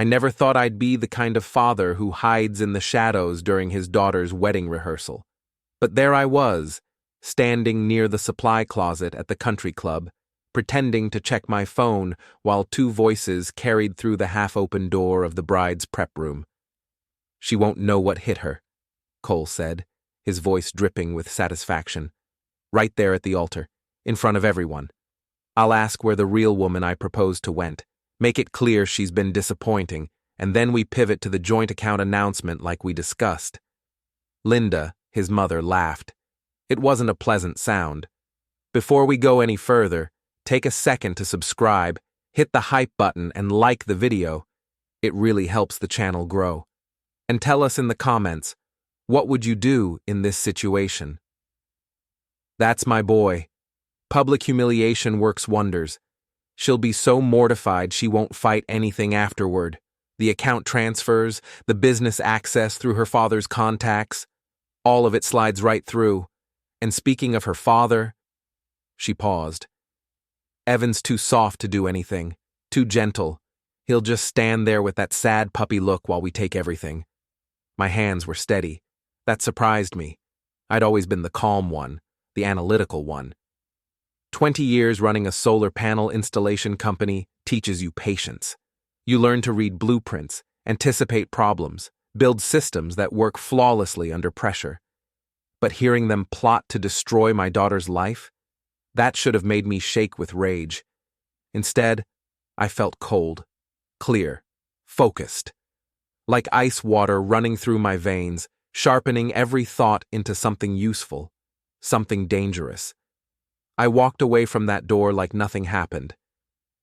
I never thought I'd be the kind of father who hides in the shadows during his daughter's wedding rehearsal. But there I was, standing near the supply closet at the country club, pretending to check my phone while two voices carried through the half-open door of the bride's prep room. "She won't know what hit her," Cole said, his voice dripping with satisfaction. "Right there at the altar, in front of everyone. I'll ask where the real woman I proposed to went, make it clear she's been disappointing, and then we pivot to the joint account announcement like we discussed." Linda, his mother, laughed. It wasn't a pleasant sound. "Before we go any further, take a second to subscribe, hit the hype button, and like the video. It really helps the channel grow. And tell us in the comments, what would you do in this situation?" That's my boy. Public humiliation works wonders. She'll be so mortified she won't fight anything afterward. The account transfers, the business access through her father's contacts, all of it slides right through. And speaking of her father, she paused. Evan's too soft to do anything, too gentle. He'll just stand there with that sad puppy look while we take everything. My hands were steady. That surprised me. I'd always been the calm one, the analytical one. 20 years running a solar panel installation company teaches you patience. You learn to read blueprints, anticipate problems, build systems that work flawlessly under pressure. But hearing them plot to destroy my daughter's life, that should have made me shake with rage. Instead, I felt cold, clear, focused. Like ice water running through my veins, sharpening every thought into something useful, something dangerous. I walked away from that door like nothing happened.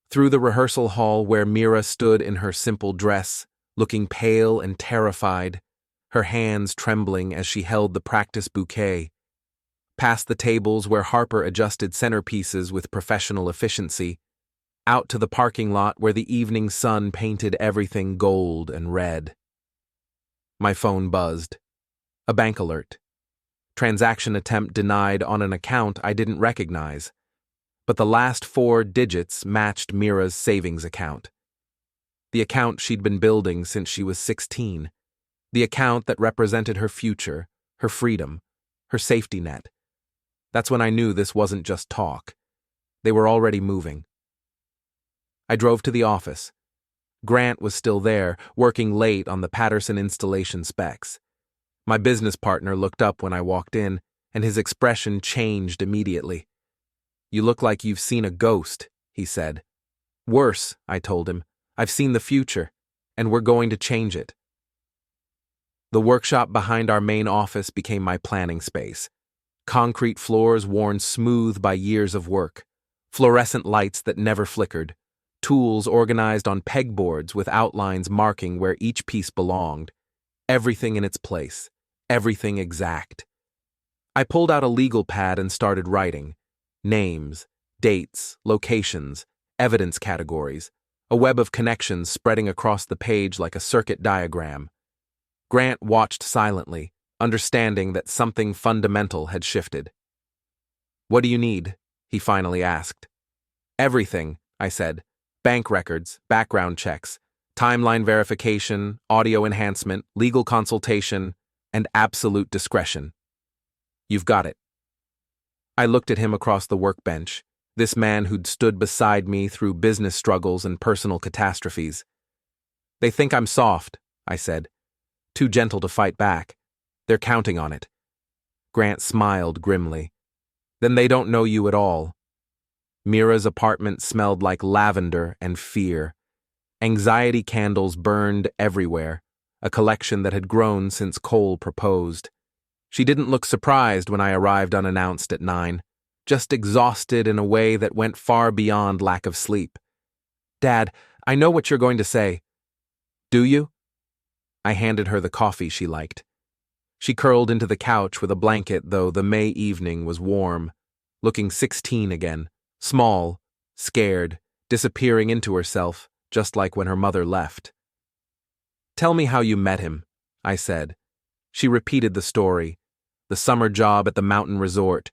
Through the rehearsal hall where Mira stood in her simple dress, looking pale and terrified, her hands trembling as she held the practice bouquet. Past the tables where Harper adjusted centerpieces with professional efficiency, out to the parking lot where the evening sun painted everything gold and red. My phone buzzed. A bank alert. Transaction attempt denied on an account I didn't recognize, but the last 4 digits matched Mira's savings account. The account she'd been building since she was 16. The account that represented her future, her freedom, her safety net. That's when I knew this wasn't just talk. They were already moving. I drove to the office. Grant was still there, working late on the Patterson installation specs. My business partner looked up when I walked in, and his expression changed immediately. "You look like you've seen a ghost," he said. "Worse," I told him. "I've seen the future, and we're going to change it." The workshop behind our main office became my planning space. Concrete floors worn smooth by years of work, fluorescent lights that never flickered, tools organized on pegboards with outlines marking where each piece belonged, everything in its place, everything exact. I pulled out a legal pad and started writing. Names, dates, locations, evidence categories, a web of connections spreading across the page like a circuit diagram. Grant watched silently, understanding that something fundamental had shifted. "What do you need?" he finally asked. "Everything," I said. "Bank records, background checks, timeline verification, audio enhancement, legal consultation, and absolute discretion." "You've got it." I looked at him across the workbench, this man who'd stood beside me through business struggles and personal catastrophes. "They think I'm soft," I said. "Too gentle to fight back. They're counting on it." Grant smiled grimly. "Then they don't know you at all." Mira's apartment smelled like lavender and fear. Anxiety candles burned everywhere, a collection that had grown since Cole proposed. She didn't look surprised when I arrived unannounced at 9, just exhausted in a way that went far beyond lack of sleep. "Dad, I know what you're going to say." "Do you?" I handed her the coffee she liked. She curled into the couch with a blanket, though the May evening was warm, looking 16 again, small, scared, disappearing into herself, just like when her mother left. "Tell me how you met him," I said. She repeated the story, the summer job at the mountain resort,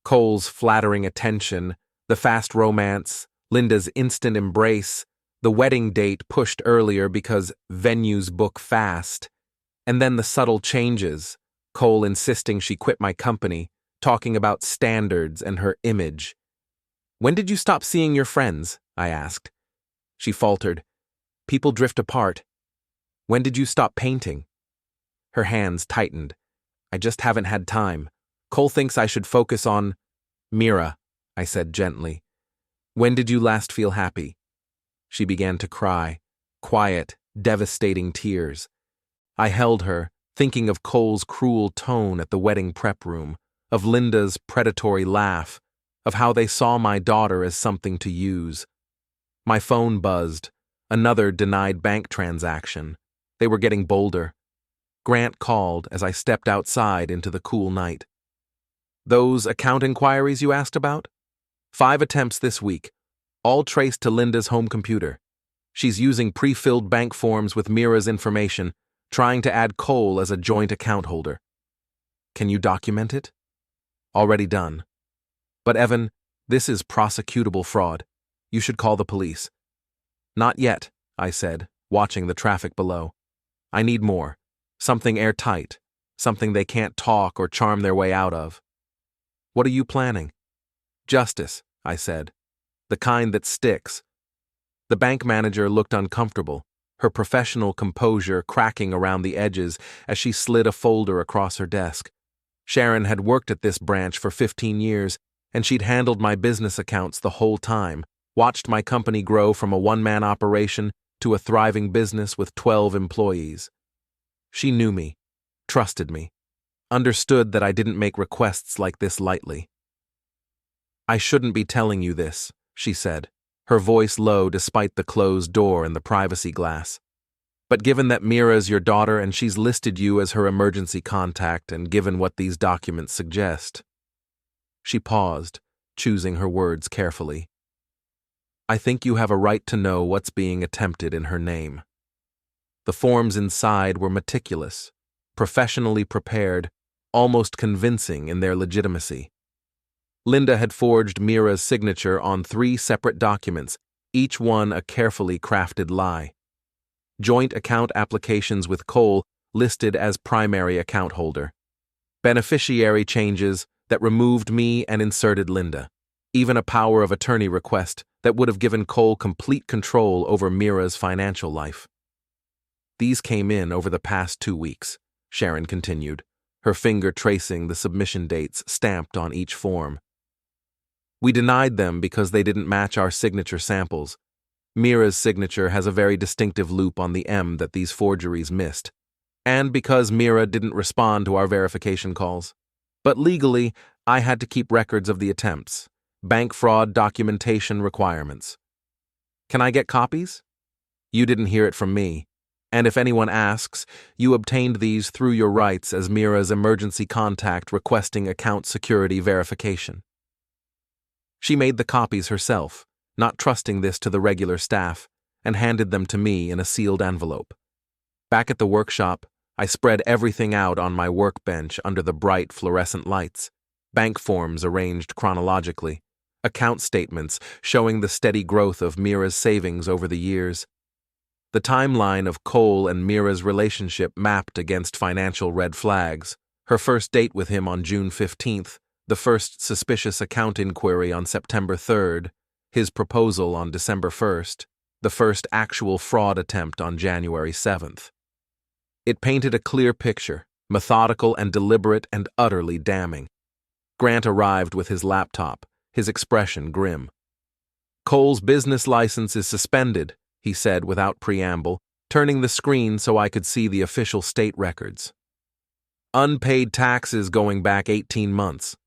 Cole's flattering attention, the fast romance, Linda's instant embrace, The wedding date pushed earlier because venues book fast, and then the subtle changes, Cole insisting she quit my company, talking about standards and her image. "When did you stop seeing your friends?" I asked. She faltered. "People drift apart." "When did you stop painting?" Her hands tightened. "I just haven't had time. Cole thinks I should focus on—" "Mira," I said gently. "When did you last feel happy?" She began to cry, quiet, devastating tears. I held her, thinking of Cole's cruel tone at the wedding prep room, of Linda's predatory laugh, of how they saw my daughter as something to use. My phone buzzed. Another denied bank transaction. They were getting bolder. Grant called as I stepped outside into the cool night. "Those account inquiries you asked about? 5 attempts this week, all traced to Linda's home computer. She's using pre-filled bank forms with Mira's information, trying to add Cole as a joint account holder." "Can you document it?" "Already done." "But Evan, this is prosecutable fraud. You should call the police." "Not yet," I said, watching the traffic below. "I need more. Something airtight. Something they can't talk or charm their way out of." "What are you planning?" "Justice," I said. "The kind that sticks." The bank manager looked uncomfortable, her professional composure cracking around the edges as she slid a folder across her desk. Sharon had worked at this branch for 15 years, and she'd handled my business accounts the whole time, watched my company grow from a one-man operation to a thriving business with 12 employees. She knew me, trusted me, understood that I didn't make requests like this lightly. "I shouldn't be telling you this," she said, her voice low despite the closed door and the privacy glass. "But given that Mira's your daughter and she's listed you as her emergency contact, and given what these documents suggest—" She paused, choosing her words carefully. "I think you have a right to know what's being attempted in her name." The forms inside were meticulous, professionally prepared, almost convincing in their legitimacy. Linda had forged Mira's signature on 3 separate documents, each one a carefully crafted lie. Joint account applications with Cole listed as primary account holder. Beneficiary changes that removed me and inserted Linda. Even a power of attorney request that would have given Cole complete control over Mira's financial life. "These came in over the past 2 weeks," Sharon continued, her finger tracing the submission dates stamped on each form. "We denied them because they didn't match our signature samples. Mira's signature has a very distinctive loop on the M that these forgeries missed, and because Mira didn't respond to our verification calls. But legally, I had to keep records of the attempts, bank fraud documentation requirements. Can I get copies? You didn't hear it from me, and if anyone asks, you obtained these through your rights as Mira's emergency contact requesting account security verification." She made the copies herself, not trusting this to the regular staff, and handed them to me in a sealed envelope. Back at the workshop, I spread everything out on my workbench under the bright fluorescent lights, bank forms arranged chronologically, account statements showing the steady growth of Mira's savings over the years. The timeline of Cole and Mira's relationship mapped against financial red flags, her first date with him on June 15th, the first suspicious account inquiry on September 3rd, his proposal on December 1st, the first actual fraud attempt on January 7th. It painted a clear picture, methodical and deliberate and utterly damning. Grant arrived with his laptop, his expression grim. "Cole's business license is suspended," he said without preamble, turning the screen so I could see the official state records. "Unpaid taxes going back 18 months.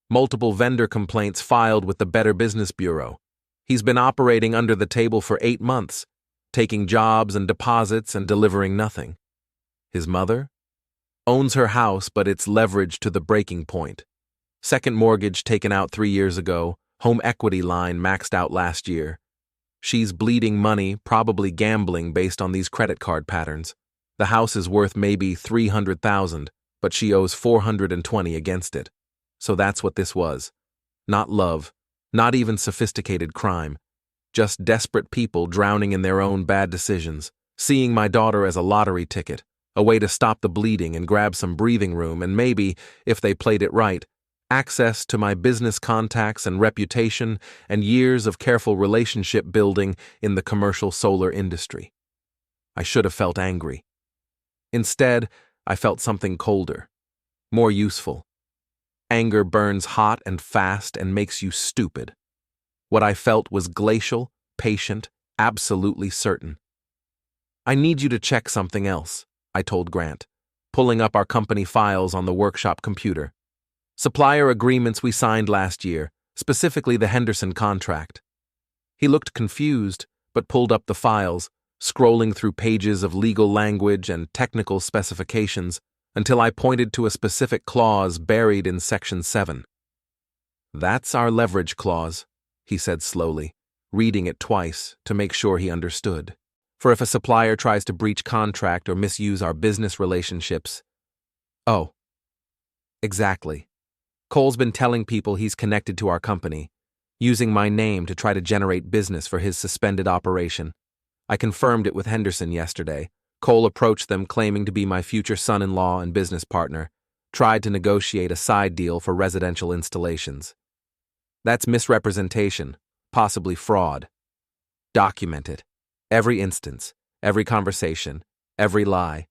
Multiple vendor complaints filed with the Better Business Bureau. He's been operating under the table for 8 months, taking jobs and deposits and delivering nothing. His mother? Owns her house, but it's leveraged to the breaking point. Second mortgage taken out 3 years ago, home equity line maxed out last year. She's bleeding money, probably gambling based on these credit card patterns. The house is worth maybe $300,000, but she owes $420 against it. So that's what this was. Not love, not even sophisticated crime. just desperate people drowning in their own bad decisions, seeing my daughter as a lottery ticket, a way to stop the bleeding and grab some breathing room and maybe, if they played it right, access to my business contacts and reputation and years of careful relationship building in the commercial solar industry. I should have felt angry. Instead, I felt something colder, more useful. Anger burns hot and fast and makes you stupid. What I felt was glacial, patient, absolutely certain. I need you to check something else, I told Grant, pulling up our company files on the workshop computer. Supplier agreements we signed last year, specifically the Henderson contract. He looked confused, but pulled up the files, scrolling through pages of legal language and technical specifications until I pointed to a specific clause buried in Section 7. That's our leverage clause, he said slowly, reading it twice to make sure he understood. For if a supplier tries to breach contract or misuse our business relationships. Oh. Exactly. Cole's been telling people he's connected to our company, using my name to try to generate business for his suspended operation. I confirmed it with Henderson yesterday. Cole approached them claiming to be my future son-in-law and business partner, tried to negotiate a side deal for residential installations. That's misrepresentation, possibly fraud. Document it. Every instance, every conversation, every lie.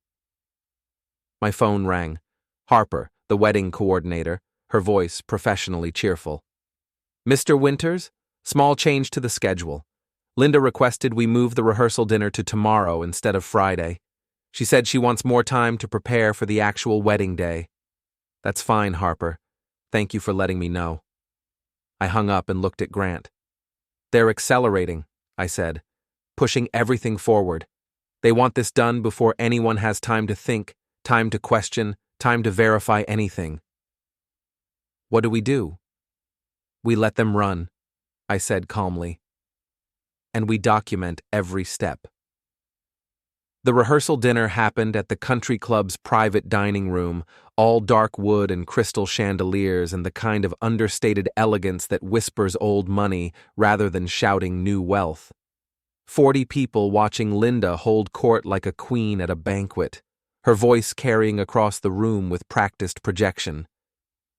My phone rang. Harper, the wedding coordinator, her voice professionally cheerful. Mr. Winters, small change to the schedule. Linda requested we move the rehearsal dinner to tomorrow instead of Friday. She said she wants more time to prepare for the actual wedding day. That's fine, Harper. Thank you for letting me know. I hung up and looked at Grant. They're accelerating, I said, pushing everything forward. They want this done before anyone has time to think, time to question, time to verify anything. What do? We let them run, I said calmly. And we document every step. The rehearsal dinner happened at the country club's private dining room, all dark wood and crystal chandeliers and the kind of understated elegance that whispers old money rather than shouting new wealth. 40 people watching Linda hold court like a queen at a banquet, her voice carrying across the room with practiced projection.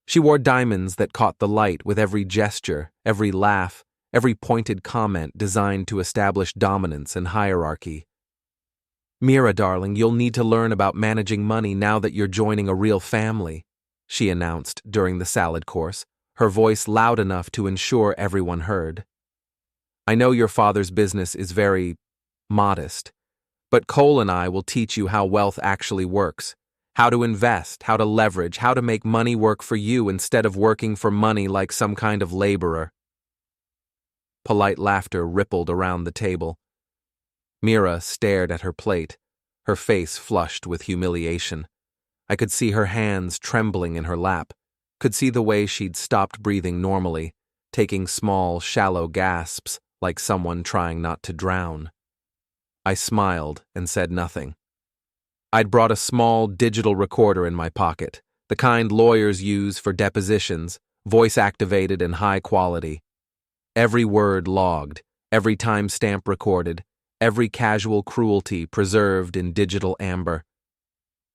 She wore diamonds that caught the light with every gesture, every laugh, every pointed comment designed to establish dominance and hierarchy. Mira, darling, you'll need to learn about managing money now that you're joining a real family, she announced during the salad course, her voice loud enough to ensure everyone heard. I know your father's business is very modest, but Cole and I will teach you how wealth actually works, how to invest, how to leverage, how to make money work for you instead of working for money like some kind of laborer. Polite laughter rippled around the table. Mira stared at her plate, her face flushed with humiliation. I could see her hands trembling in her lap, could see the way she'd stopped breathing normally, taking small, shallow gasps like someone trying not to drown. I smiled and said nothing. I'd brought a small digital recorder in my pocket, the kind lawyers use for depositions, voice-activated and high quality. Every word logged, every timestamp recorded, every casual cruelty preserved in digital amber.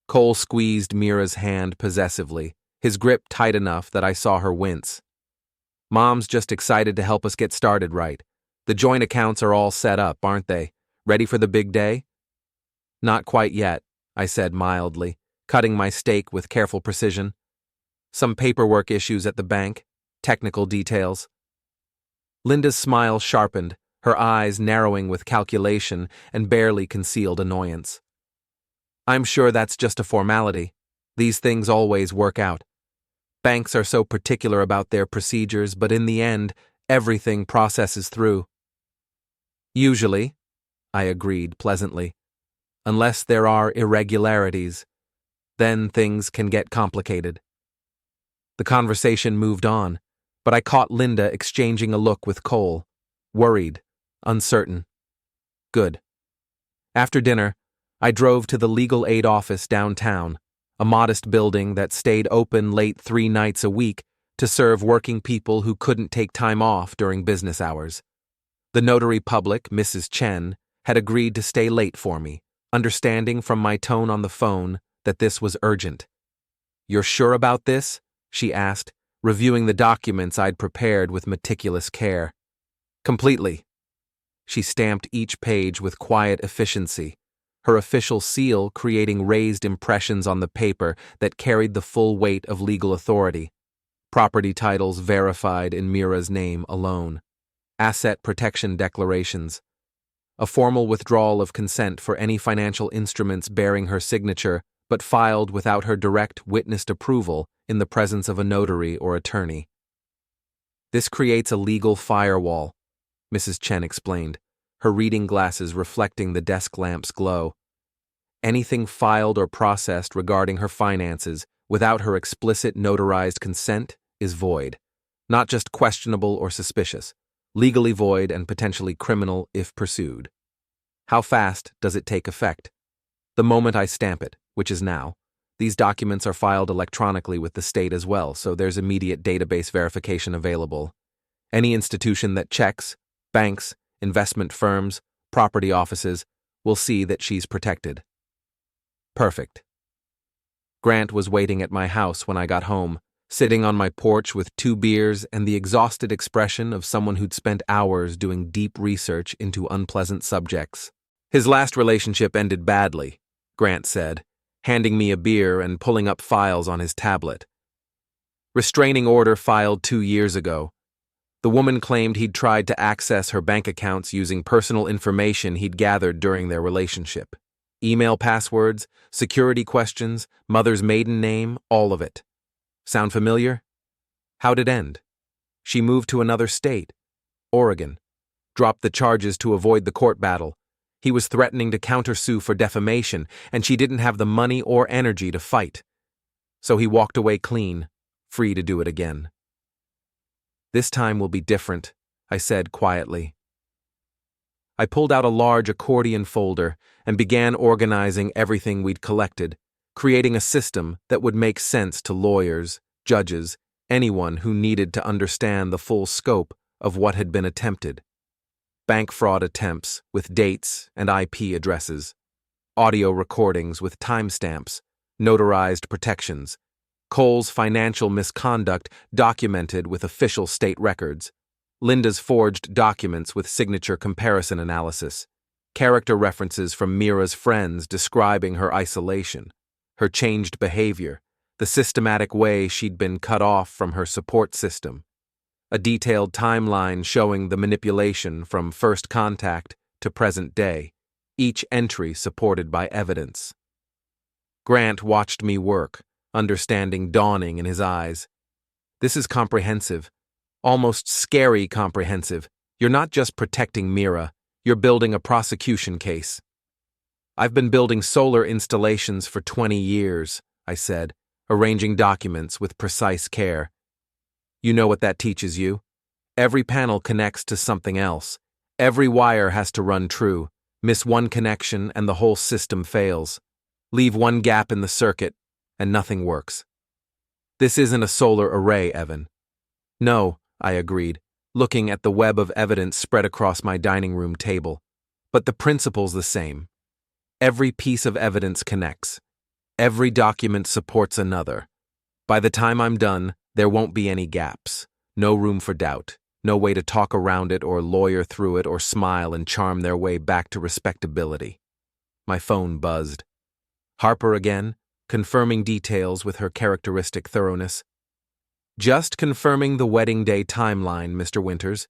Cole squeezed Mira's hand possessively, his grip tight enough that I saw her wince. Mom's just excited to help us get started right. The joint accounts are all set up, aren't they? Ready for the big day? Not quite yet, I said mildly, cutting my steak with careful precision. Some paperwork issues at the bank, technical details. Linda's smile sharpened, her eyes narrowing with calculation and barely concealed annoyance. I'm sure that's just a formality. These things always work out. Banks are so particular about their procedures, but in the end, everything processes through. Usually, I agreed pleasantly. Unless there are irregularities, then things can get complicated. The conversation moved on, but I caught Linda exchanging a look with Cole, worried, uncertain. Good. After dinner, I drove to the legal aid office downtown, a modest building that stayed open late 3 nights a week to serve working people who couldn't take time off during business hours. The notary public, Mrs. Chen, had agreed to stay late for me, understanding from my tone on the phone that this was urgent. "You're sure about this?" she asked, reviewing the documents I'd prepared with meticulous care. "Completely." She stamped each page with quiet efficiency, her official seal creating raised impressions on the paper that carried the full weight of legal authority. Property titles verified in Mira's name alone. Asset protection declarations. A formal withdrawal of consent for any financial instruments bearing her signature, but filed without her direct witnessed approval in the presence of a notary or attorney. "This creates a legal firewall," Mrs. Chen explained, her reading glasses reflecting the desk lamp's glow. "Anything filed or processed regarding her finances without her explicit notarized consent is void. Not just questionable or suspicious, legally void and potentially criminal if pursued." "How fast does it take effect?" "The moment I stamp it, which is now. These documents are filed electronically with the state as well, so there's immediate database verification available. Any institution that checks, banks, investment firms, property offices, will see that she's protected." Perfect. Grant was waiting at my house when I got home, sitting on my porch with 2 beers and the exhausted expression of someone who'd spent hours doing deep research into unpleasant subjects. "His last relationship ended badly," Grant said, handing me a beer and pulling up files on his tablet. "Restraining order filed 2 years ago. The woman claimed he'd tried to access her bank accounts using personal information he'd gathered during their relationship. Email passwords, security questions, mother's maiden name, all of it. Sound familiar? How'd it end? She moved to another state, Oregon, dropped the charges to avoid the court battle. He was threatening to countersue for defamation, and she didn't have the money or energy to fight. So he walked away clean, free to do it again." "This time will be different," I said quietly. I pulled out a large accordion folder and began organizing everything we'd collected, creating a system that would make sense to lawyers, judges, anyone who needed to understand the full scope of what had been attempted. Bank fraud attempts with dates and IP addresses, audio recordings with timestamps, notarized protections, Cole's financial misconduct documented with official state records, Linda's forged documents with signature comparison analysis, character references from Mira's friends describing her isolation, her changed behavior, the systematic way she'd been cut off from her support system, a detailed timeline showing the manipulation from first contact to present day, each entry supported by evidence. Grant watched me work, understanding dawning in his eyes. "This is comprehensive, almost scary comprehensive. You're not just protecting Mira, you're building a prosecution case." "I've been building solar installations for 20 years, I said, arranging documents with precise care. "You know what that teaches you? Every panel connects to something else. Every wire has to run true. Miss one connection and the whole system fails. Leave one gap in the circuit, and nothing works." "This isn't a solar array, Evan." "No," I agreed, looking at the web of evidence spread across my dining room table. "But the principle's the same. Every piece of evidence connects. Every document supports another. By the time I'm done, there won't be any gaps, no room for doubt, no way to talk around it or lawyer through it or smile and charm their way back to respectability." My phone buzzed. Harper again, confirming details with her characteristic thoroughness. "Just confirming the wedding day timeline, Mr. Winters.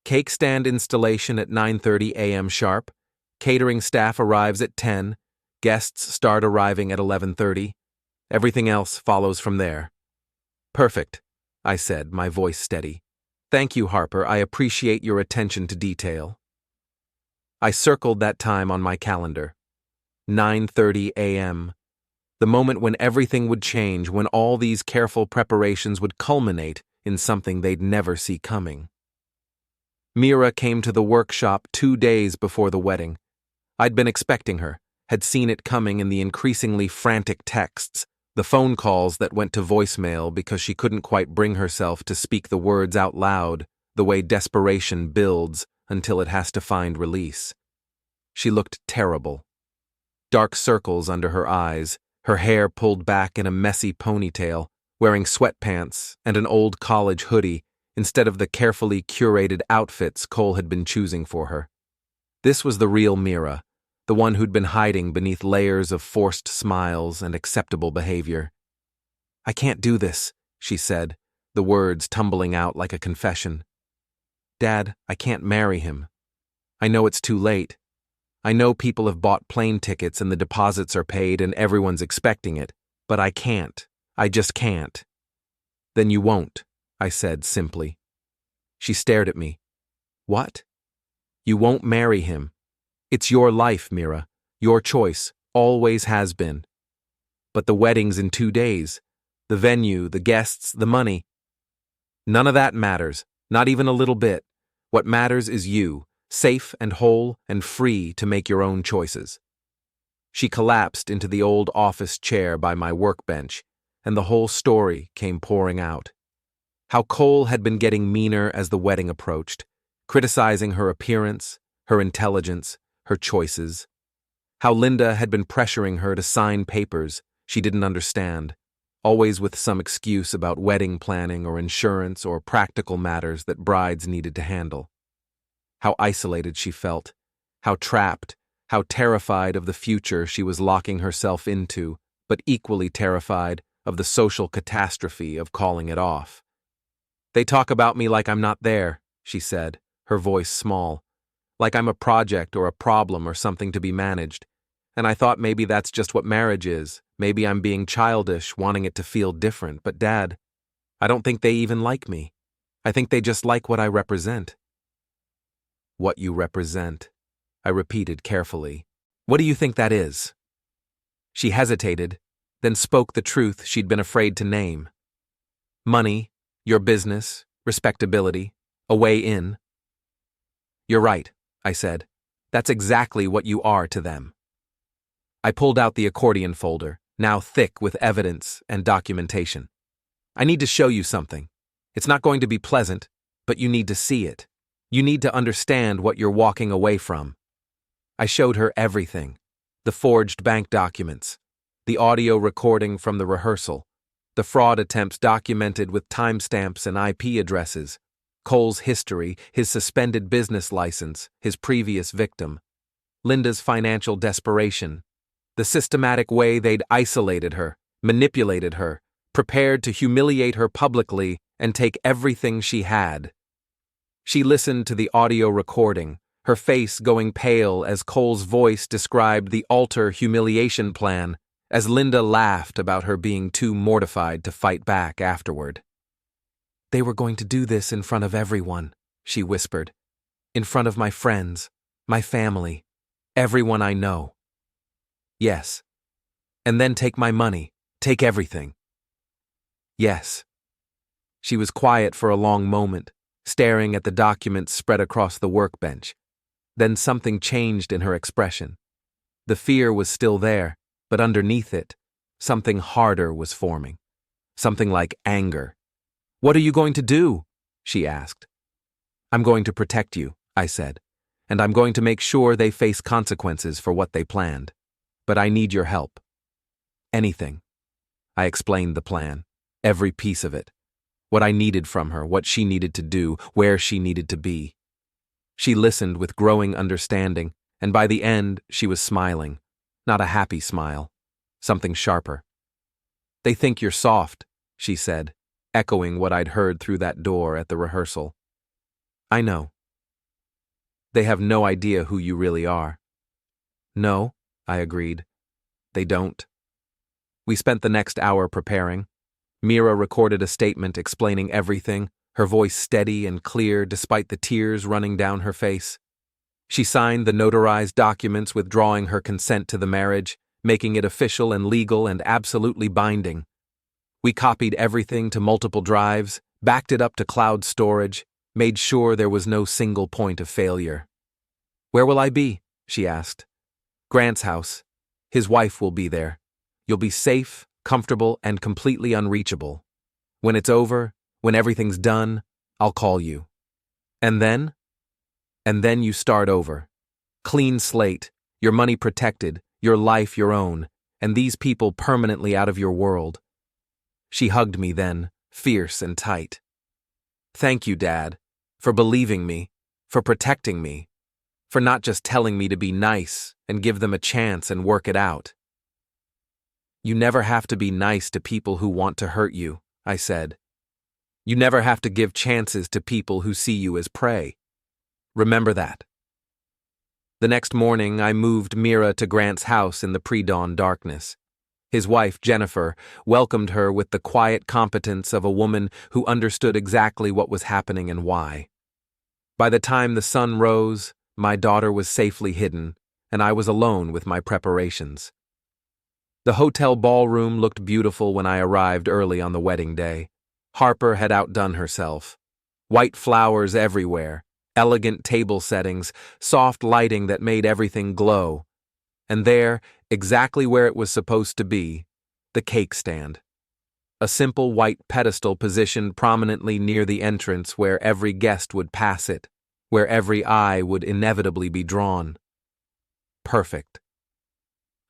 Cake stand installation at 9:30 a.m. sharp. Catering staff arrives at 10. Guests start arriving at 11:30. Everything else follows from there." "Perfect," I said, my voice steady. "Thank you, Harper. I appreciate your attention to detail." I circled that time on my calendar. 9:30 a.m. The moment when everything would change, when all these careful preparations would culminate in something they'd never see coming. Mira came to the workshop 2 days before the wedding. I'd been expecting her, had seen it coming in the increasingly frantic texts, the phone calls that went to voicemail because she couldn't quite bring herself to speak the words out loud, the way desperation builds, until it has to find release. She looked terrible. Dark circles under her eyes, her hair pulled back in a messy ponytail, wearing sweatpants and an old college hoodie instead of the carefully curated outfits Cole had been choosing for her. This was the real Mira, the one who'd been hiding beneath layers of forced smiles and acceptable behavior. "I can't do this," she said, the words tumbling out like a confession. "Dad, I can't marry him. I know it's too late. I know people have bought plane tickets and the deposits are paid and everyone's expecting it, but I can't. I just can't." "Then you won't," I said simply. She stared at me. "What?" "You won't marry him. It's your life, Mira. Your choice. Always has been." "But the wedding's in 2 days. The venue, the guests, the money." "None of that matters. Not even a little bit. What matters is you, safe and whole and free to make your own choices." She collapsed into the old office chair by my workbench, and the whole story came pouring out. How Cole had been getting meaner as the wedding approached, criticizing her appearance, her intelligence, her choices. How Linda had been pressuring her to sign papers she didn't understand, always with some excuse about wedding planning or insurance or practical matters that brides needed to handle. How isolated she felt, how trapped, how terrified of the future she was locking herself into, but equally terrified of the social catastrophe of calling it off. "They talk about me like I'm not there," she said, her voice small, "like I'm a project or a problem or something to be managed. And I thought maybe that's just what marriage is. Maybe I'm being childish, wanting it to feel different. But Dad, I don't think they even like me. I think they just like what I represent." "What you represent," I repeated carefully. "What do you think that is?" She hesitated, then spoke the truth she'd been afraid to name. "Money, your business, respectability, a way in." "You're right," I said. "That's exactly what you are to them." I pulled out the accordion folder, now thick with evidence and documentation. "I need to show you something. It's not going to be pleasant, but you need to see it. You need to understand what you're walking away from." I showed her everything: the forged bank documents, the audio recording from the rehearsal, the fraud attempts documented with timestamps and IP addresses, Cole's history, his suspended business license, his previous victim, Linda's financial desperation, the systematic way they'd isolated her, manipulated her, prepared to humiliate her publicly and take everything she had. She listened to the audio recording, her face going pale as Cole's voice described the alter humiliation plan, as Linda laughed about her being too mortified to fight back afterward. "They were going to do this in front of everyone," she whispered. "In front of my friends, my family, everyone I know." "Yes. And then take my money, take everything." "Yes." She was quiet for a long moment, staring at the documents spread across the workbench. Then something changed in her expression. The fear was still there, but underneath it, something harder was forming. Something like anger. "What are you going to do?" she asked. "I'm going to protect you," I said, "and I'm going to make sure they face consequences for what they planned. But I need your help." "Anything." I explained the plan, every piece of it. What I needed from her, what she needed to do, where she needed to be. She listened with growing understanding, and by the end, she was smiling. Not a happy smile. Something sharper. "They think you're soft," she said, echoing what I'd heard through that door at the rehearsal. "I know." "They have no idea who you really are." "No," I agreed. "They don't." We spent the next hour preparing. Mira recorded a statement explaining everything, her voice steady and clear despite the tears running down her face. She signed the notarized documents withdrawing her consent to the marriage, making it official and legal and absolutely binding. We copied everything to multiple drives, backed it up to cloud storage, made sure there was no single point of failure. "Where will I be?" she asked. "Grant's house. His wife will be there. You'll be safe, comfortable, and completely unreachable. When it's over, when everything's done, I'll call you." "And then?" And then you start over. Clean slate, your money protected, your life your own, and these people permanently out of your world. She hugged me then, fierce and tight. Thank you, Dad, for believing me, for protecting me, for not just telling me to be nice and give them a chance and work it out. You never have to be nice to people who want to hurt you, I said. You never have to give chances to people who see you as prey. Remember that. The next morning, I moved Mira to Grant's house in the pre-dawn darkness. His wife, Jennifer, welcomed her with the quiet competence of a woman who understood exactly what was happening and why. By the time the sun rose, my daughter was safely hidden, and I was alone with my preparations. The hotel ballroom looked beautiful when I arrived early on the wedding day. Harper had outdone herself. White flowers everywhere, elegant table settings, soft lighting that made everything glow. And there, exactly where it was supposed to be, the cake stand. A simple white pedestal positioned prominently near the entrance where every guest would pass it, where every eye would inevitably be drawn. Perfect.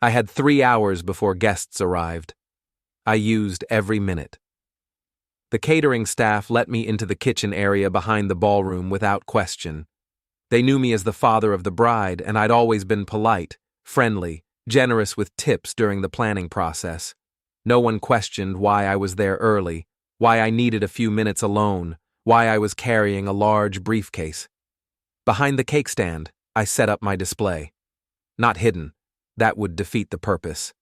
I had 3 hours before guests arrived. I used every minute. The catering staff let me into the kitchen area behind the ballroom without question. They knew me as the father of the bride, and I'd always been polite, friendly, generous with tips during the planning process. No one questioned why I was there early, why I needed a few minutes alone, why I was carrying a large briefcase. Behind the cake stand, I set up my display. Not hidden. That would defeat the purpose.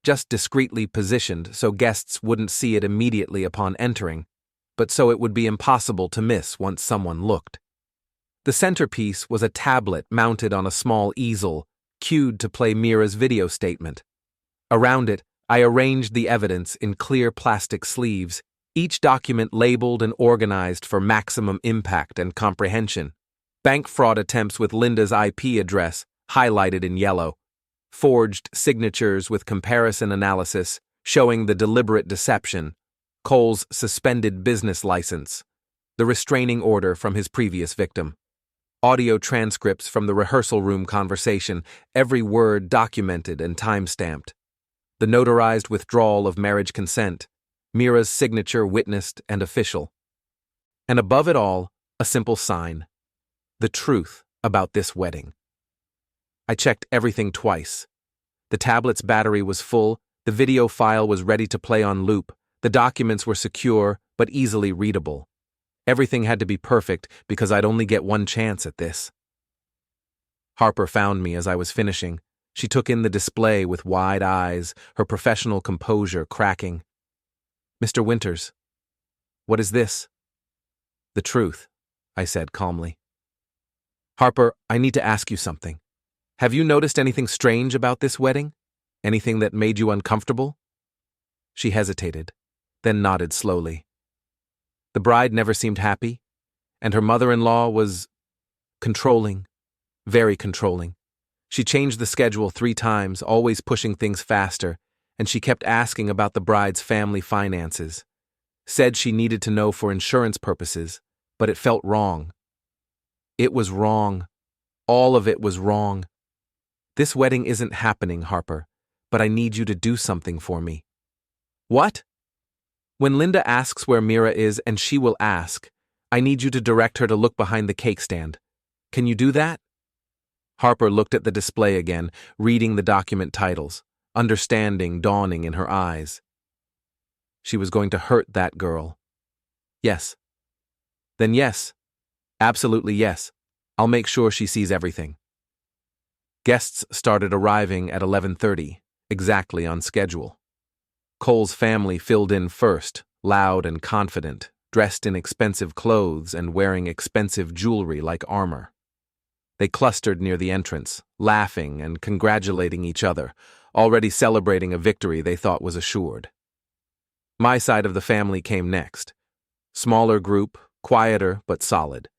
Just discreetly positioned so guests wouldn't see it immediately upon entering, but so it would be impossible to miss once someone looked. The centerpiece was a tablet mounted on a small easel, cued to play Mira's video statement. Around it, I arranged the evidence in clear plastic sleeves, each document labeled and organized for maximum impact and comprehension. Bank fraud attempts with Linda's IP address, highlighted in yellow. Forged signatures with comparison analysis showing the deliberate deception, Cole's suspended business license, the restraining order from his previous victim. Audio transcripts from the rehearsal room conversation, every word documented and time-stamped. The notarized withdrawal of marriage consent, Mira's signature witnessed and official. And above it all, a simple sign. The truth about this wedding. I checked everything twice. The tablet's battery was full, the video file was ready to play on loop, the documents were secure but easily readable. Everything had to be perfect because I'd only get one chance at this. Harper found me as I was finishing. She took in the display with wide eyes, her professional composure cracking. "Mr. Winters, what is this?" "The truth," I said calmly. "Harper, I need to ask you something. Have you noticed anything strange about this wedding? Anything that made you uncomfortable?" She hesitated, then nodded slowly. The bride never seemed happy, and her mother-in-law was controlling, very controlling. She changed the schedule 3 times, always pushing things faster, and she kept asking about the bride's family finances. Said she needed to know for insurance purposes, but it felt wrong. It was wrong. All of it was wrong. "This wedding isn't happening, Harper, but I need you to do something for me." "What?" "When Linda asks where Mira is, and she will ask, I need you to direct her to look behind the cake stand. Can you do that?" Harper looked at the display again, reading the document titles, understanding dawning in her eyes. She was going to hurt that girl. "Yes." "Then yes. Absolutely yes. I'll make sure she sees everything." Guests started arriving at 11:30, exactly on schedule. Cole's family filled in first, loud and confident, dressed in expensive clothes and wearing expensive jewelry like armor. They clustered near the entrance, laughing and congratulating each other, already celebrating a victory they thought was assured. My side of the family came next. Smaller group, quieter but solid.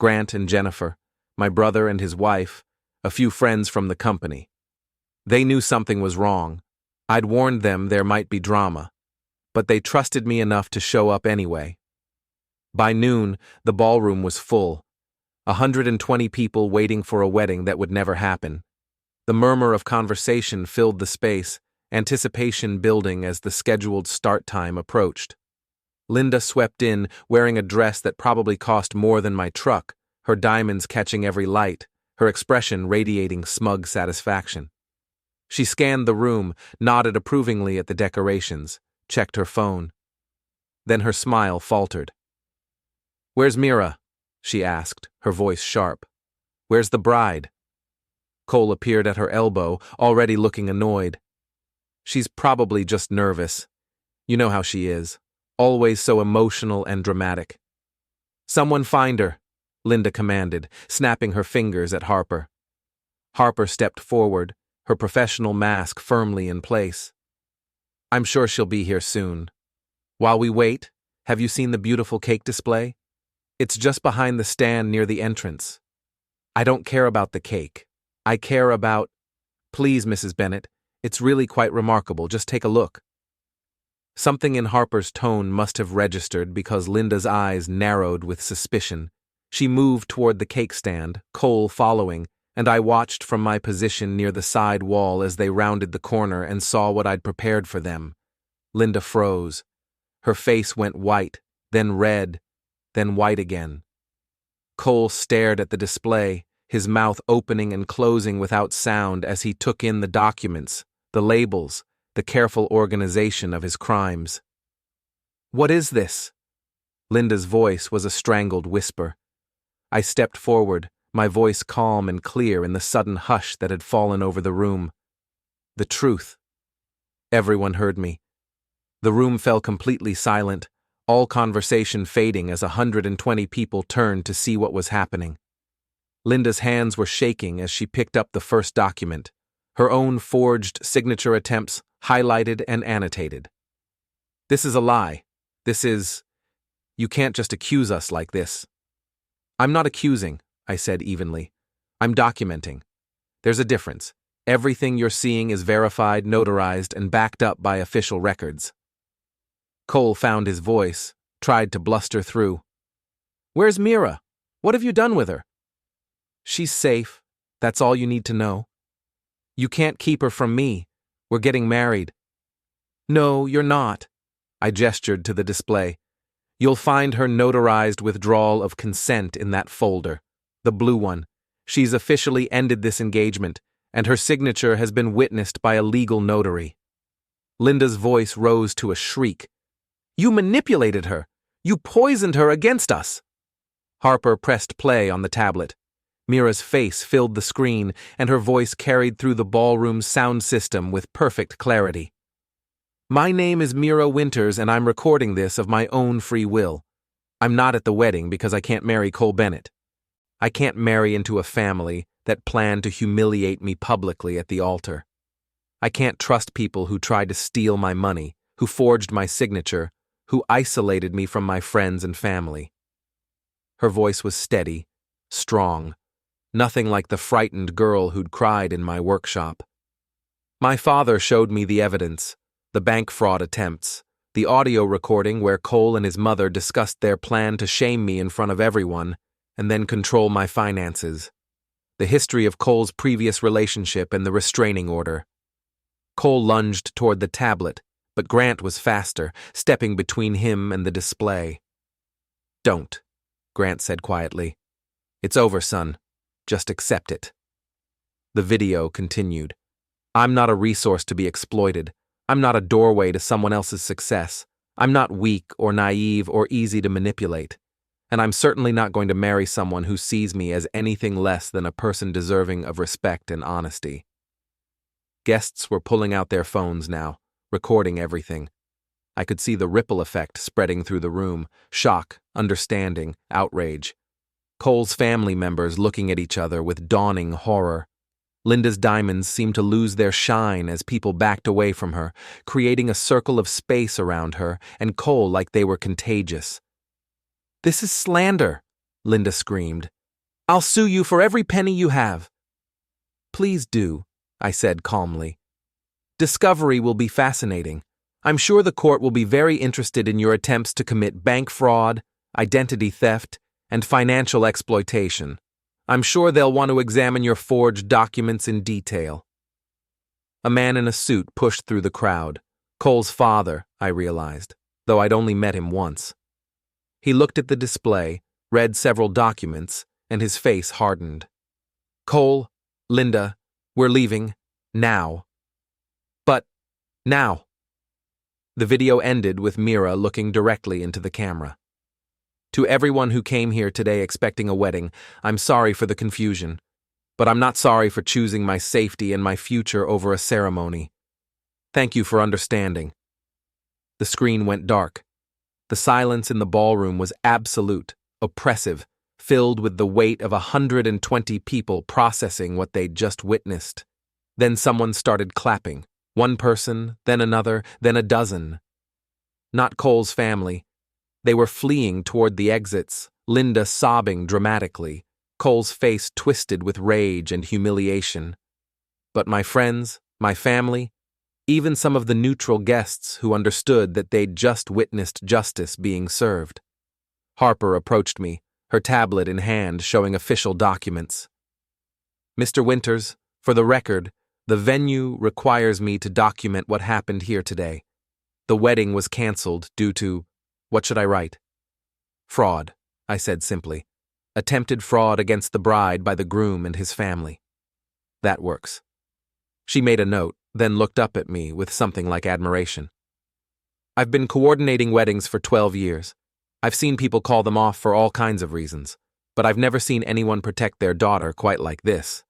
Grant and Jennifer, my brother and his wife, a few friends from the company. They knew something was wrong. I'd warned them there might be drama, but they trusted me enough to show up anyway. By noon, the ballroom was full. 120 people waiting for a wedding that would never happen. The murmur of conversation filled the space, anticipation building as the scheduled start time approached. Linda swept in, wearing a dress that probably cost more than my truck, her diamonds catching every light, her expression radiating smug satisfaction. She scanned the room, nodded approvingly at the decorations, checked her phone. Then her smile faltered. "Where's Mira?" she asked, her voice sharp. "Where's the bride?" Cole appeared at her elbow, already looking annoyed. "She's probably just nervous. You know how she is, always so emotional and dramatic." "Someone find her," Linda commanded, snapping her fingers at Harper. Harper stepped forward, her professional mask firmly in place. "I'm sure she'll be here soon. While we wait, have you seen the beautiful cake display? It's just behind the stand near the entrance." "I don't care about the cake. I care about—" "Please, Mrs. Bennett, it's really quite remarkable. Just take a look." Something in Harper's tone must have registered because Linda's eyes narrowed with suspicion. She moved toward the cake stand, Cole following, and I watched from my position near the side wall as they rounded the corner and saw what I'd prepared for them. Linda froze. Her face went white, then red, then white again. Cole stared at the display, his mouth opening and closing without sound as he took in the documents, the labels, the careful organization of his crimes. "What is this?" Linda's voice was a strangled whisper. I stepped forward, my voice calm and clear in the sudden hush that had fallen over the room. "The truth." Everyone heard me. The room fell completely silent, all conversation fading as 120 people turned to see what was happening. Linda's hands were shaking as she picked up the first document, her own forged signature attempts highlighted and annotated. "This is a lie. You can't just accuse us like this." "I'm not accusing," I said evenly. "I'm documenting. There's a difference. Everything you're seeing is verified, notarized, and backed up by official records." Cole found his voice, tried to bluster through. "Where's Mira? What have you done with her?" "She's safe. That's all you need to know." "You can't keep her from me. We're getting married." "No, you're not." I gestured to the display. "You'll find her notarized withdrawal of consent in that folder, the blue one. She's officially ended this engagement, and her signature has been witnessed by a legal notary." Linda's voice rose to a shriek. "You manipulated her! You poisoned her against us!" Harper pressed play on the tablet. Mira's face filled the screen, and her voice carried through the ballroom's sound system with perfect clarity. "My name is Mira Winters, and I'm recording this of my own free will. I'm not at the wedding because I can't marry Cole Bennett. I can't marry into a family that planned to humiliate me publicly at the altar. I can't trust people who tried to steal my money, who forged my signature, who isolated me from my friends and family." Her voice was steady, strong, nothing like the frightened girl who'd cried in my workshop. "My father showed me the evidence, the bank fraud attempts, the audio recording where Cole and his mother discussed their plan to shame me in front of everyone and then control my finances, the history of Cole's previous relationship and the restraining order." Cole lunged toward the tablet, but Grant was faster, stepping between him and the display. "Don't," Grant said quietly. "It's over, son. Just accept it." The video continued. "I'm not a resource to be exploited. I'm not a doorway to someone else's success. I'm not weak or naive or easy to manipulate. And I'm certainly not going to marry someone who sees me as anything less than a person deserving of respect and honesty." Guests were pulling out their phones now, recording everything. I could see the ripple effect spreading through the room, shock, understanding, outrage. Cole's family members looking at each other with dawning horror. Linda's diamonds seemed to lose their shine as people backed away from her, creating a circle of space around her, and Cole like they were contagious. "This is slander," Linda screamed. "I'll sue you for every penny you have." "Please do," I said calmly. "Discovery will be fascinating. I'm sure the court will be very interested in your attempts to commit bank fraud, identity theft, and financial exploitation. I'm sure they'll want to examine your forged documents in detail." A man in a suit pushed through the crowd. Cole's father, I realized, though I'd only met him once. He looked at the display, read several documents, and his face hardened. "Cole, Linda, we're leaving. Now." "But, now." The video ended with Mira looking directly into the camera. "To everyone who came here today expecting a wedding, I'm sorry for the confusion. But I'm not sorry for choosing my safety and my future over a ceremony. Thank you for understanding." The screen went dark. The silence in the ballroom was absolute, oppressive, filled with the weight of 120 people processing what they'd just witnessed. Then someone started clapping. One person, then another, then a dozen. Not Cole's family. They were fleeing toward the exits, Linda sobbing dramatically, Cole's face twisted with rage and humiliation. But my friends, my family, even some of the neutral guests who understood that they'd just witnessed justice being served. Harper approached me, her tablet in hand showing official documents. "Mr. Winters, for the record, the venue requires me to document what happened here today. The wedding was canceled due to, what should I write?" "Fraud," I said simply. "Attempted fraud against the bride by the groom and his family." "That works." She made a note, then looked up at me with something like admiration. "I've been coordinating weddings for 12 years. I've seen people call them off for all kinds of reasons, but I've never seen anyone protect their daughter quite like this."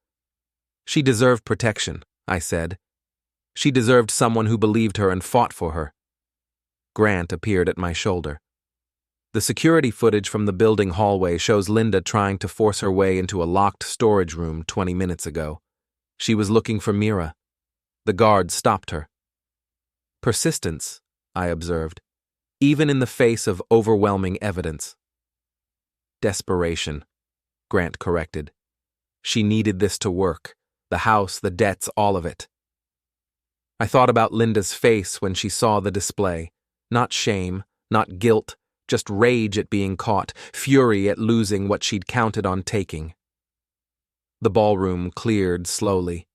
"She deserved protection," I said. "She deserved someone who believed her and fought for her." Grant appeared at my shoulder. The security footage from the building hallway shows Linda trying to force her way into a locked storage room 20 minutes ago. She was looking for Mira. The guard stopped her. "Persistence," I observed, even in the face of overwhelming evidence. "Desperation," Grant corrected. She needed this to work. The house, the debts, all of it. I thought about Linda's face when she saw the display. Not shame, not guilt, just rage at being caught, fury at losing what she'd counted on taking. The ballroom cleared slowly.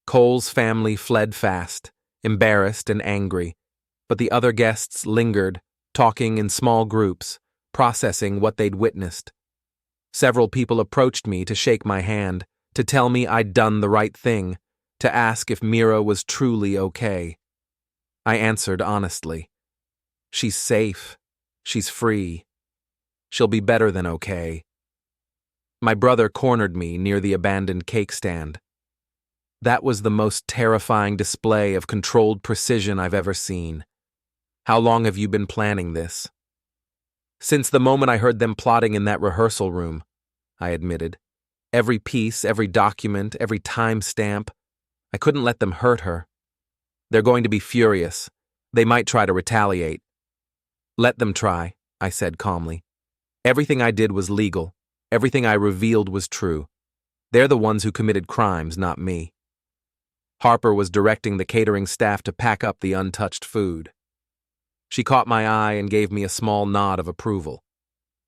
Cole's family fled fast, embarrassed and angry, but the other guests lingered, talking in small groups, processing what they'd witnessed. Several people approached me to shake my hand, to tell me I'd done the right thing, to ask if Mira was truly okay. I answered honestly. She's safe. She's free. She'll be better than okay. My brother cornered me near the abandoned cake stand. That was the most terrifying display of controlled precision I've ever seen. "How long have you been planning this?" "Since the moment I heard them plotting in that rehearsal room," I admitted. "Every piece, every document, every time-stamp. I couldn't let them hurt her. They're going to be furious. They might try to retaliate." "Let them try," I said calmly. "Everything I did was legal. Everything I revealed was true. They're the ones who committed crimes, not me." Harper was directing the catering staff to pack up the untouched food. She caught my eye and gave me a small nod of approval.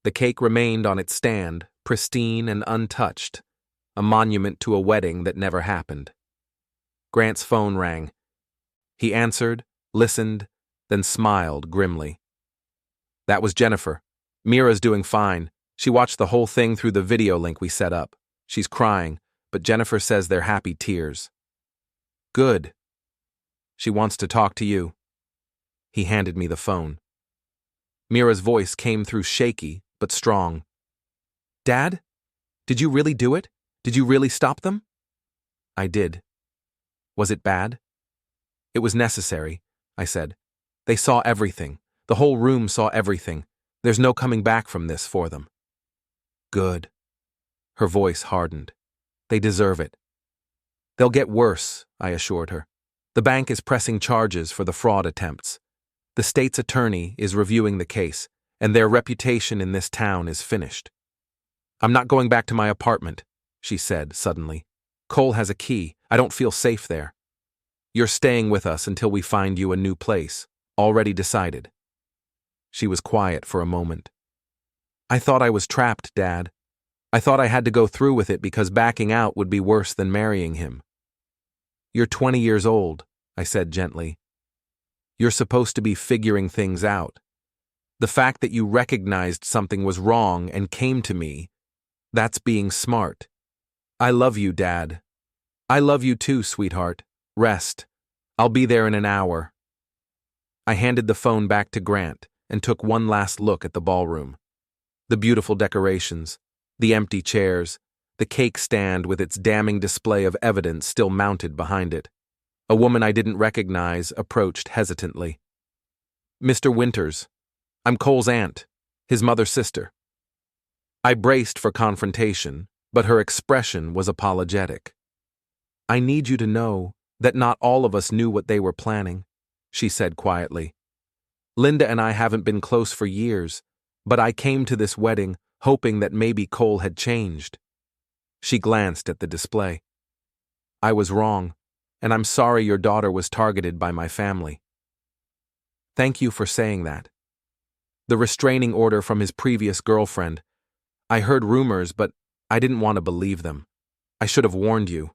The cake remained on its stand, pristine and untouched, a monument to a wedding that never happened. Grant's phone rang. He answered, listened, then smiled grimly. "That was Jennifer. Mira's doing fine. She watched the whole thing through the video link we set up. She's crying, but Jennifer says they're happy tears." "Good. She wants to talk to you." He handed me the phone. Mira's voice came through shaky, but strong. "Dad? Did you really do it? Did you really stop them?" "I did." "Was it bad?" "It was necessary," I said. "They saw everything. The whole room saw everything. There's no coming back from this for them." "Good." Her voice hardened. "They deserve it." "They'll get worse," I assured her. "The bank is pressing charges for the fraud attempts. The state's attorney is reviewing the case, and their reputation in this town is finished." "I'm not going back to my apartment," she said suddenly. "Cole has a key. I don't feel safe there." "You're staying with us until we find you a new place. Already decided." She was quiet for a moment. I thought I was trapped, Dad. I thought I had to go through with it because backing out would be worse than marrying him. You're 20 years old, I said gently. You're supposed to be figuring things out. The fact that you recognized something was wrong and came to me, that's being smart. I love you, Dad. I love you too, sweetheart. Rest. I'll be there in an hour. I handed the phone back to Grant and took one last look at the ballroom. The beautiful decorations, the empty chairs, the cake stand with its damning display of evidence still mounted behind it. A woman I didn't recognize approached hesitantly. Mr. Winters. I'm Cole's aunt, his mother's sister. I braced for confrontation, but her expression was apologetic. I need you to know that not all of us knew what they were planning, she said quietly. Linda and I haven't been close for years, but I came to this wedding hoping that maybe Cole had changed. She glanced at the display. I was wrong, and I'm sorry your daughter was targeted by my family. Thank you for saying that. The restraining order from his previous girlfriend. I heard rumors, but I didn't want to believe them. I should have warned you.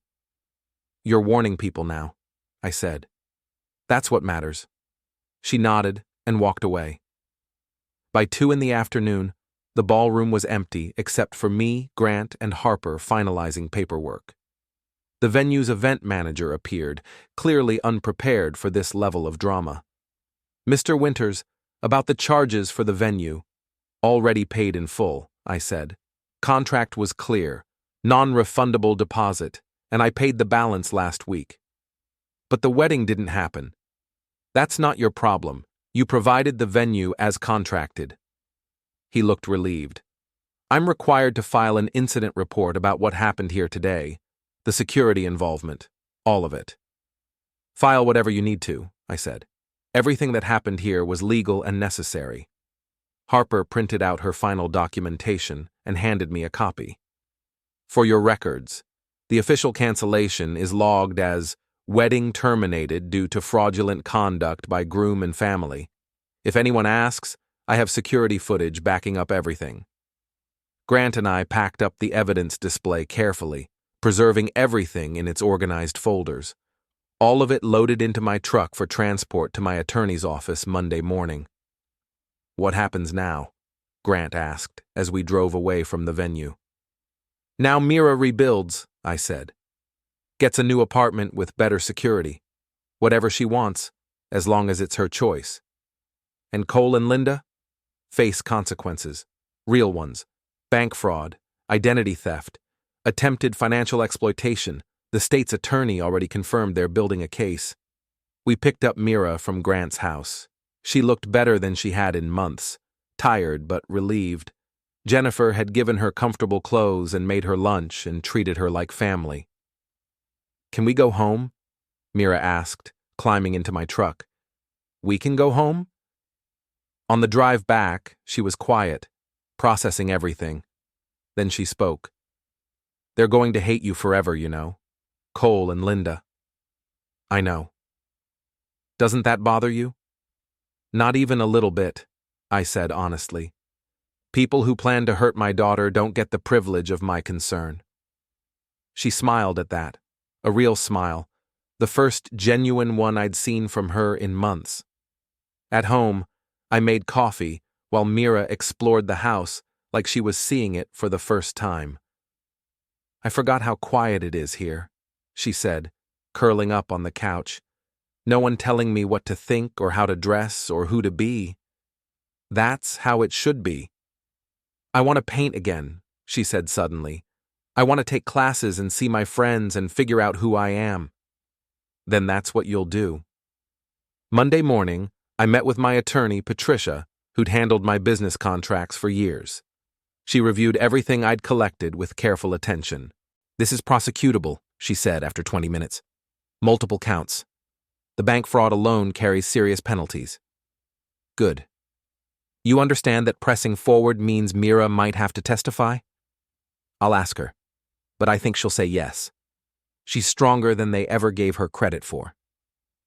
You're warning people now, I said. That's what matters. She nodded and walked away. By 2 p.m, the ballroom was empty except for me, Grant, and Harper finalizing paperwork. The venue's event manager appeared, clearly unprepared for this level of drama. Mr. Winters, about the charges for the venue. Already paid in full, I said. Contract was clear, non-refundable deposit, and I paid the balance last week. But the wedding didn't happen. That's not your problem. You provided the venue as contracted. He looked relieved. I'm required to file an incident report about what happened here today. The security involvement. All of it. File whatever you need to, I said. Everything that happened here was legal and necessary. Harper printed out her final documentation and handed me a copy. For your records, the official cancellation is logged as wedding terminated due to fraudulent conduct by groom and family. If anyone asks, I have security footage backing up everything. Grant and I packed up the evidence display carefully, preserving everything in its organized folders. All of it loaded into my truck for transport to my attorney's office Monday morning. What happens now? Grant asked as we drove away from the venue. Now Mira rebuilds, I said. Gets a new apartment with better security. Whatever she wants, as long as it's her choice. And Cole and Linda? Face consequences. Real ones. Bank fraud, identity theft, attempted financial exploitation. The state's attorney already confirmed they're building a case. We picked up Mira from Grant's house. She looked better than she had in months, tired but relieved. Jennifer had given her comfortable clothes and made her lunch and treated her like family. Can we go home? Mira asked, climbing into my truck. We can go home? On the drive back, she was quiet, processing everything. Then she spoke. They're going to hate you forever, you know. Cole and Linda. I know. Doesn't that bother you? Not even a little bit, I said honestly. People who plan to hurt my daughter don't get the privilege of my concern. She smiled at that, a real smile, the first genuine one I'd seen from her in months. At home, I made coffee while Mira explored the house like she was seeing it for the first time. I forgot how quiet it is here, she said, curling up on the couch. No one telling me what to think or how to dress or who to be. That's how it should be. I want to paint again, she said suddenly. I want to take classes and see my friends and figure out who I am. Then that's what you'll do. Monday morning, I met with my attorney, Patricia, who'd handled my business contracts for years. She reviewed everything I'd collected with careful attention. This is prosecutable, she said after 20 minutes. Multiple counts. The bank fraud alone carries serious penalties. Good. You understand that pressing forward means Mira might have to testify? I'll ask her, but I think she'll say yes. She's stronger than they ever gave her credit for.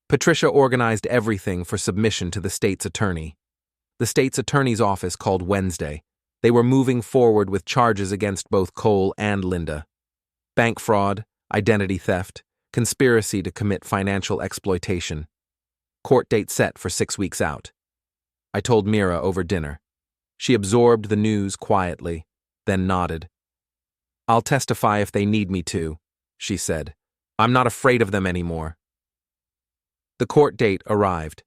Patricia organized everything for submission to the state's attorney. The state's attorney's office called Wednesday. They were moving forward with charges against both Cole and Linda. Bank fraud, identity theft, conspiracy to commit financial exploitation. Court date set for 6 weeks out. I told Mira over dinner. She absorbed the news quietly, then nodded. "I'll testify if they need me to," she said. "I'm not afraid of them anymore." The court date arrived.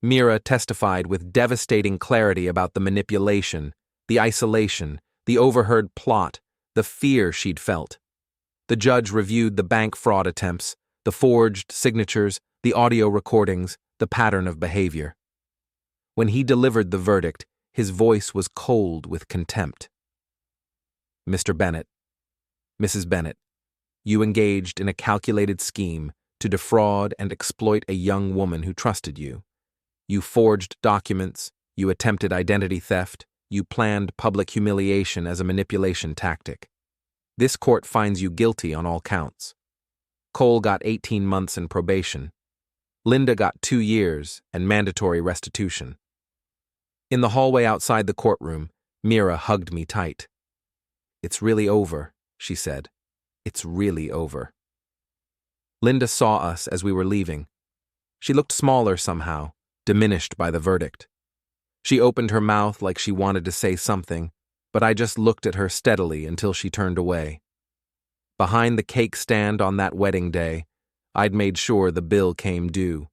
Mira testified with devastating clarity about the manipulation, the isolation, the overheard plot, the fear she'd felt. The judge reviewed the bank fraud attempts, the forged signatures, the audio recordings, the pattern of behavior. When he delivered the verdict, his voice was cold with contempt. "Mr. Bennett, Mrs. Bennett, you engaged in a calculated scheme to defraud and exploit a young woman who trusted you. You forged documents, you attempted identity theft, you planned public humiliation as a manipulation tactic. This court finds you guilty on all counts. Cole got 18 months in probation. Linda got 2 years and mandatory restitution." In the hallway outside the courtroom, Mira hugged me tight. "It's really over," she said. "It's really over." Linda saw us as we were leaving. She looked smaller somehow, diminished by the verdict. She opened her mouth like she wanted to say something, but I just looked at her steadily until she turned away. Behind the cake stand on that wedding day, I'd made sure the bill came due.